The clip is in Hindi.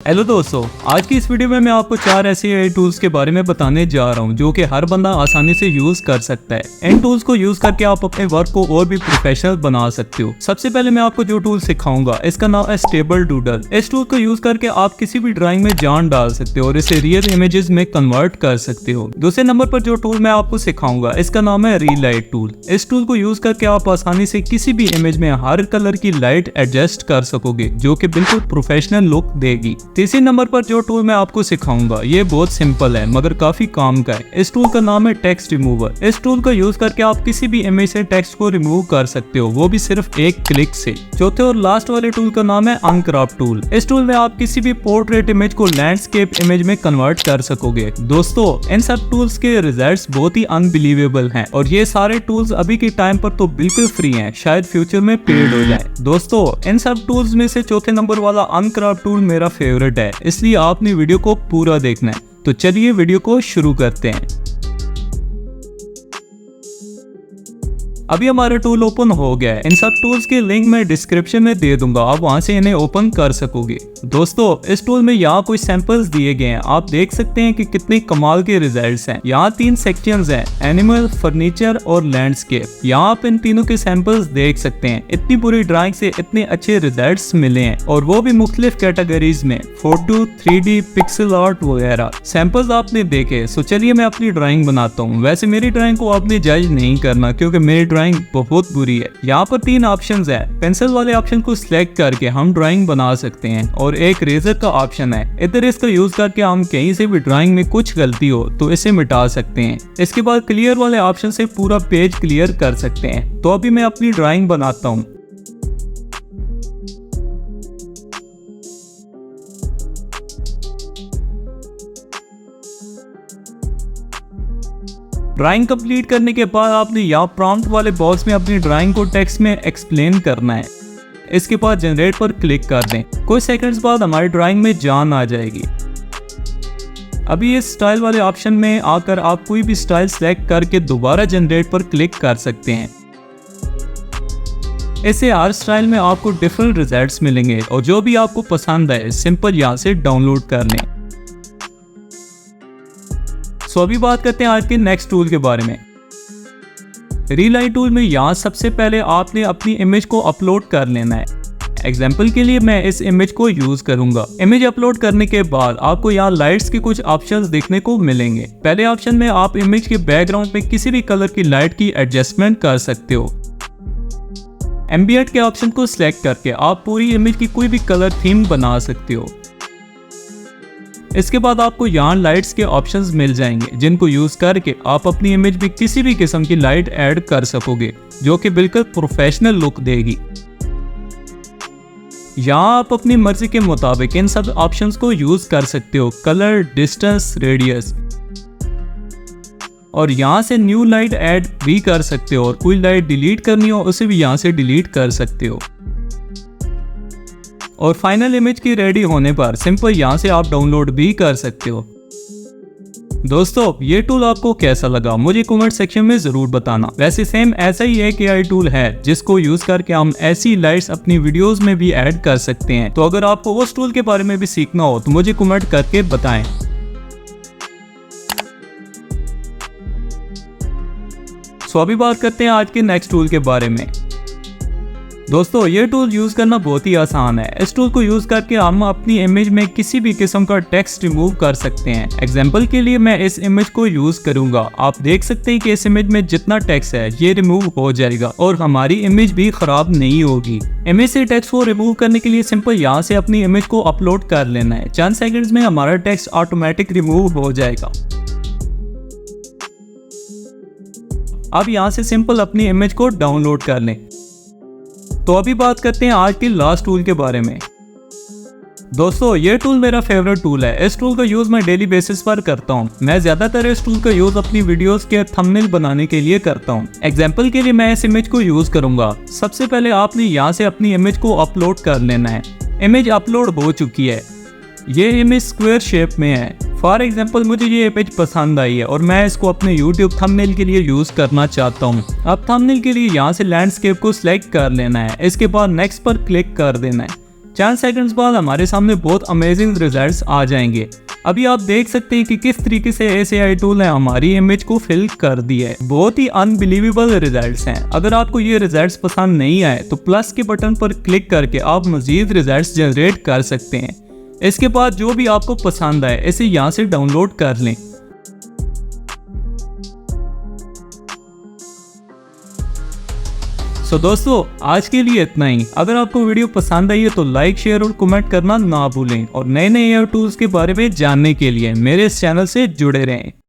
हेलो दोस्तों, आज की इस वीडियो में मैं आपको 4 ऐसे AI टूल्स के बारे में बताने जा रहा हूं जो कि हर बंदा आसानी से यूज कर सकता है। इन टूल्स को यूज करके आप अपने वर्क को और भी प्रोफेशनल बना सकते हो। सबसे पहले मैं आपको जो टूल सिखाऊंगा इसका नाम है स्टेबल डूडल। इस टूल को यूज करके आप किसी भी ड्राइंग में जान डाल सकते हो और इसे रियल इमेजेस में कन्वर्ट कर सकते हो। दूसरे नंबर पर जो टूल मैं आपको सिखाऊंगा इसका नाम है रीलाइट टूल। इस टूल को यूज करके आप आसानी से किसी भी इमेज में हर कलर की लाइट एडजस्ट कर सकोगे जो कि बिल्कुल प्रोफेशनल लुक देगी। तीसरे नंबर पर जो टूल मैं आपको सिखाऊंगा ये बहुत सिंपल है मगर काफी काम का है। इस टूल का नाम है टेक्स्ट रिमूवर। इस टूल का यूज करके आप किसी भी इमेज से टेक्स्ट को रिमूव कर सकते हो, वो भी सिर्फ एक क्लिक से। चौथे और लास्ट वाले टूल का नाम है अनक्रॉप टूल। इस टूल में आप किसी भी पोर्ट्रेट इमेज को लैंडस्केप इमेज में कन्वर्ट कर सकोगे। दोस्तों, इन सब टूल्स के रिजल्ट्स बहुत ही अनबिलीवेबल हैं और ये सारे टूल्स अभी के टाइम पर तो बिल्कुल फ्री हैं, शायद फ्यूचर में पेड हो जाए। दोस्तों, इन सब टूल्स में से चौथे नंबर वाला अनक्रॉप टूल मेरा फेवरेट है, इसलिए आपने वीडियो को पूरा देखना है। तो चलिए वीडियो को शुरू करते हैं। अभी हमारा टूल ओपन हो गया है। इन सब टूल्स के लिंक मैं डिस्क्रिप्शन में दे दूंगा, आप वहां से इन्हें ओपन कर सकोगे। दोस्तों, इस टूल में यहाँ कुछ सैंपल्स दिए गए हैं, आप देख सकते हैं कि कितने कमाल के रिजल्ट्स हैं। यहाँ 3 सेक्शंस हैं, एनिमल, फर्नीचर और लैंडस्केप। यहाँ आप इन तीनों के सैंपल्स देख सकते हैं। इतनी बुरी ड्राइंग से इतने अच्छे रिजल्ट्स मिले हैं और वो भी मुख्तलिफ कैटेगरीज में, फोटो, 3D, पिक्सल आर्ट वगैरह। सैंपल्स आपने देखे, सो चलिए मैं अपनी ड्राइंग बनाता हूँ। वैसे मेरी ड्राइंग को आपने जज नहीं करना क्योंकि मेरी ड्राइंग बहुत बुरी है। यहाँ पर 3 ऑप्शंस है। पेंसिल वाले ऑप्शन को सिलेक्ट करके हम ड्राइंग बना सकते हैं और एक रेजर का ऑप्शन है। इधर इसका यूज करके हम कहीं से भी ड्राइंग में कुछ गलती हो तो इसे मिटा सकते हैं। इसके बाद क्लियर वाले ऑप्शन से पूरा पेज क्लियर कर सकते हैं। तो अभी मैं अपनी ड्राइंग बनाता हूँ। ड्राइंग कंप्लीट करने के बाद आपने यहाँ प्रॉम्प्ट वाले बॉक्स में अपनी ड्राइंग को टेक्स्ट में एक्सप्लेन करना है। इसके बाद जनरेट पर क्लिक कर दें। कुछ सेकंड्स बाद हमारी ड्राइंग में जान आ जाएगी। अभी इस स्टाइल वाले ऑप्शन में आकर आप कोई भी स्टाइल सेलेक्ट करके दोबारा जनरेट पर क्लिक कर सकते हैं। ऐसे हर स्टाइल में आपको डिफरेंट रिजल्ट्स मिलेंगे और जो भी आपको पसंद है सिंपल यहाँ से डाउनलोड कर लें। सो अभी बात करते हैं आज के नेक्स्ट टूल के बारे में। रीलाइट टूल में यहाँ सबसे पहले आपने अपनी इमेज को अपलोड कर लेना है। एग्जाम्पल के लिए मैं इस इमेज को यूज करूंगा। इमेज अपलोड करने के बाद आपको यहाँ लाइट्स के कुछ ऑप्शंस देखने को मिलेंगे। पहले ऑप्शन में आप इमेज के बैकग्राउंड में किसी भी कलर की लाइट की एडजस्टमेंट कर सकते हो। एम्बिएंट के ऑप्शन को सिलेक्ट करके आप पूरी इमेज की कोई भी कलर थीम बना सकते हो। इसके बाद आपको यहाँ लाइट्स के ऑप्शंस मिल जाएंगे जिनको यूज करके आप अपनी इमेज में किसी भी किस्म की लाइट ऐड कर सकोगे जो कि बिल्कुल प्रोफेशनल लुक देगी। यहाँ आप अपनी मर्जी के मुताबिक इन सब ऑप्शंस को यूज कर सकते हो, कलर, डिस्टेंस, रेडियस। और यहाँ से न्यू लाइट ऐड भी कर सकते हो और कोई लाइट डिलीट करनी हो उसे भी यहाँ से डिलीट कर सकते हो। और फाइनल इमेज की रेडी होने पर सिंपल यहाँ से आप डाउनलोड भी कर सकते हो। दोस्तों, ये टूल आपको कैसा लगा मुझे कमेंट सेक्शन में जरूर बताना। वैसे सेम ऐसा ही एक AI टूल है जिसको यूज करके हम ऐसी लाइट्स अपनी वीडियोस में भी ऐड कर सकते हैं। तो अगर आपको उस टूल के बारे में भी सीखना हो तो मुझे कमेंट करके बताएं। सो अभी बात करते हैं आज के नेक्स्ट टूल के बारे में। दोस्तों, ये टूल यूज करना बहुत ही आसान है। इस टूल को यूज करके हम अपनी इमेज में किसी भी किस्म का टेक्स्ट रिमूव कर सकते हैं। एग्जांपल के लिए मैं इस इमेज को यूज करूंगा। आप देख सकते हैं कि इस इमेज में जितना टेक्स्ट है ये रिमूव हो जाएगा और हमारी इमेज भी खराब नहीं होगी। इमेज से टेक्स्ट को रिमूव करने के लिए सिंपल यहाँ से अपनी इमेज को अपलोड कर लेना है। चंद सेकंड्स में हमारा टेक्स्ट ऑटोमेटिक रिमूव हो जाएगा। अब यहाँ से सिंपल अपनी इमेज को डाउनलोड कर लें। तो अभी बात करते हैं आज के लास्ट टूल के बारे में। दोस्तों, ये टूल मेरा फेवरेट टूल है। इस टूल का यूज मैं डेली बेसिस पर करता हूँ। मैं ज्यादातर इस टूल का यूज अपनी वीडियोस के थंबनेल बनाने के लिए करता हूँ। एग्जांपल के लिए मैं इस इमेज को यूज करूंगा। सबसे पहले आपने यहाँ से अपनी इमेज को अपलोड कर लेना है। इमेज अपलोड हो चुकी है। ये इमेज स्क्वायर शेप में है। फॉर एग्जाम्पल मुझे ये इमेज पसंद आई है और मैं इसको अपने YouTube थंबनेल के लिए यूज करना चाहता हूँ। अब थंबनेल के लिए यहाँ से लैंडस्केप को सिलेक्ट कर लेना है। इसके बाद नेक्स्ट पर क्लिक कर देना है। चंद सेकंड्स बाद हमारे सामने बहुत अमेजिंग रिजल्ट्स आ जाएंगे। अभी आप देख सकते हैं कि किस तरीके से ऐसे AI टूल ने हमारी इमेज को फिल कर दिया है। बहुत ही अनबिलीवेबल रिजल्ट्स हैं। अगर आपको ये रिजल्ट्स पसंद नहीं आए तो प्लस के बटन पर क्लिक करके आप मजीद रिजल्ट्स जनरेट कर सकते हैं। इसके बाद जो भी आपको पसंद आए इसे यहाँ से डाउनलोड कर लें। दोस्तों आज के लिए इतना ही। अगर आपको वीडियो पसंद आई है तो लाइक, शेयर और कमेंट करना ना भूलें और नए नए AI टूल्स के बारे में जानने के लिए मेरे इस चैनल से जुड़े रहें।